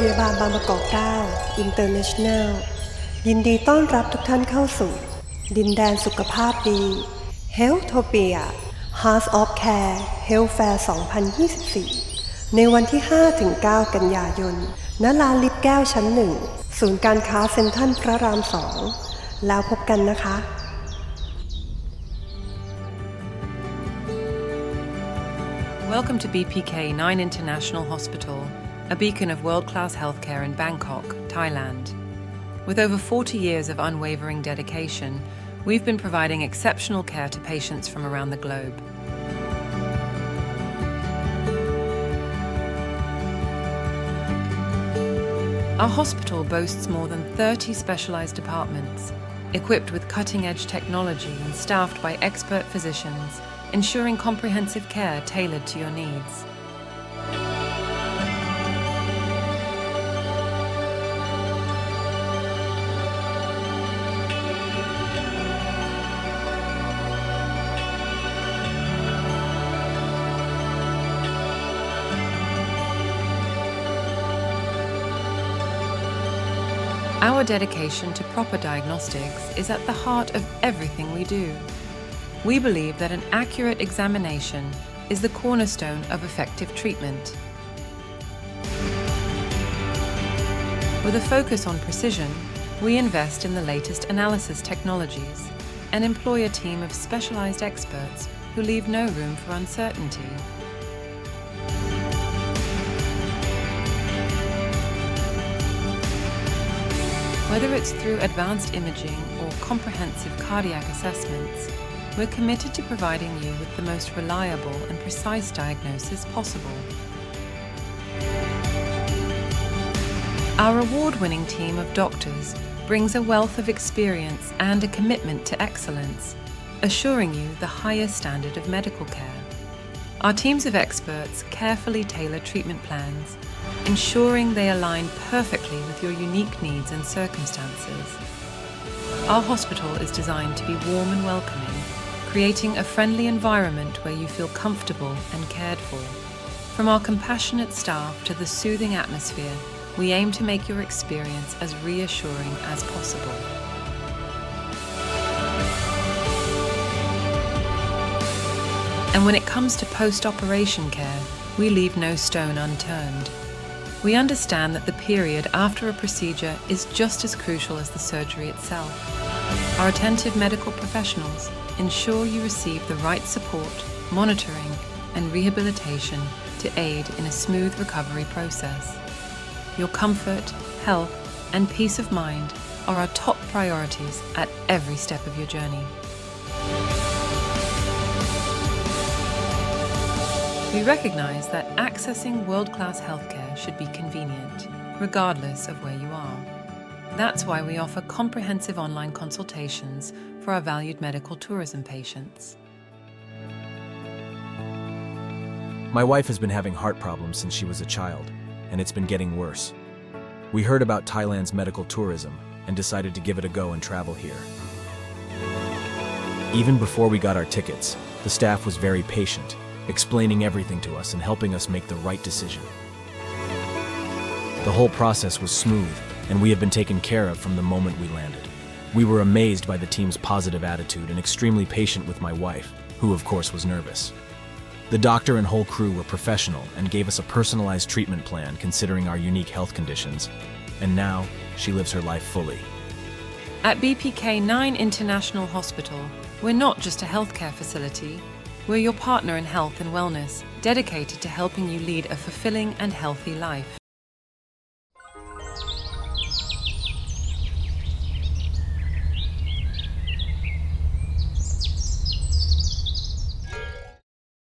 พยาบาลบางปะกอก 9 International ยินดีต้อนรับทุกท่านเข้าสู่ดินแดนสุขภาพดี Healthtopia Heart of Care Health Fair 2024 ในวันที่ 5-9 กันยายน ณ ลานลิฟต์แก้วชั้น 1 ศูนย์การค้าเซ็นทรัลพระราม 2 แล้วพบกันนะคะ Welcome to BPK9 International Hospital, a beacon of world-class healthcare in Bangkok, Thailand. With over 40 years of unwavering dedication, we've been providing exceptional care to patients from around the globe. Our hospital boasts more than 30 specialized departments, equipped with cutting-edge technology and staffed by expert physicians, ensuring comprehensive care tailored to your needs. Our dedication to proper diagnostics is at the heart of everything we do. We believe that an accurate examination is the cornerstone of effective treatment. With a focus on precision, we invest in the latest analysis technologies and employ a team of specialized experts who leave no room for uncertainty. Whether it's through advanced imaging or comprehensive cardiac assessments, we're committed to providing you with the most reliable and precise diagnosis possible. Our award-winning team of doctors brings a wealth of experience and a commitment to excellence, assuring you the highest standard of medical care. Our teams of experts carefully tailor treatment plans, ensuring they align perfectly with your unique needs and circumstances. Our hospital is designed to be warm and welcoming, creating a friendly environment where you feel comfortable and cared for. From our compassionate staff to the soothing atmosphere, we aim to make your experience as reassuring as possible. And when it comes to post-operation care, we leave no stone unturned. We understand that the period after a procedure is just as crucial as the surgery itself. Our attentive medical professionals ensure you receive the right support, monitoring, and rehabilitation to aid in a smooth recovery process. Your comfort, health, and peace of mind are our top priorities at every step of your journey. We recognize that accessing world-class healthcare should be convenient, regardless of where you are. That's why we offer comprehensive online consultations for our valued medical tourism patients. My wife has been having heart problems since she was a child, and it's been getting worse. We heard about Thailand's medical tourism and decided to give it a go and travel here. Even before we got our tickets, the staff was very patient, explaining everything to us and helping us make the right decision. The whole process was smooth, and we have been taken care of from the moment we landed. We were amazed by the team's positive attitude and extremely patient with my wife, who of course was nervous. The doctor and whole crew were professional and gave us a personalized treatment plan considering our unique health conditions, and now she lives her life fully. At BPK9 International Hospital, we're not just a healthcare facility, we're your partner in health and wellness, dedicated to helping you lead a fulfilling and healthy life.